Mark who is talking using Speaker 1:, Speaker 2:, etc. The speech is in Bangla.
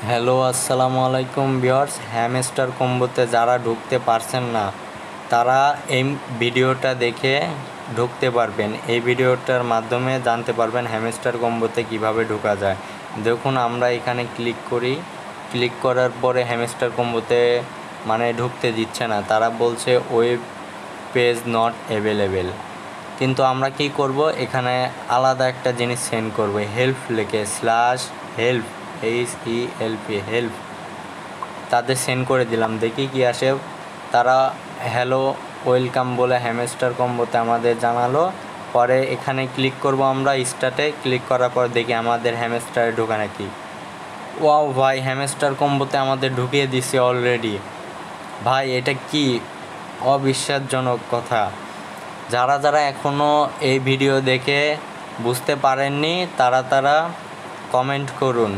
Speaker 1: হ্যালো আসসালামু আলাইকুম ভিউয়ার্স। হ্যামস্টার কম্বোতে যারা ঢুকতে পারছেন না তারা এই ভিডিওটা দেখে ঢুকতে পারবেন। এই ভিডিওটার মাধ্যমে জানতে পারবেন হ্যামস্টার কম্বোতে কিভাবে ঢোকা যায়। দেখুন আমরা এখানে ক্লিক করি, ক্লিক করার পরে হ্যামস্টার কম্বোতে ঢুকতে দিচ্ছে না, তারা বলছে ওয়েব পেজ নট অ্যাভেলেবেল। কিন্তু আমরা কি করব, এখানে আলাদা একটা জিনিস সেন্ড করব, হেল্প লিখে /হেল্প হেল্প তাদের সেন্ড করে দিলাম। দেখি কি আসে। তারা হ্যালো ওয়েলকাম বলে হ্যামস্টার কম্বোতে আমাদের জানালো। পরে এখানে ক্লিক করব, আমরা স্টার্টে ক্লিক করার পর দেখি আমাদের হ্যামস্টারে ঢোকা নাকি। ওয়াও ভাই, হ্যামস্টার কম্বোতে আমাদের ঢুকিয়ে দিছে অলরেডি। ভাই এটা কি অবিশ্বাসজনক কথা। যারা যারা এখনও এই ভিডিও দেখে বুঝতে পারেননি তারা কমেন্ট করুন।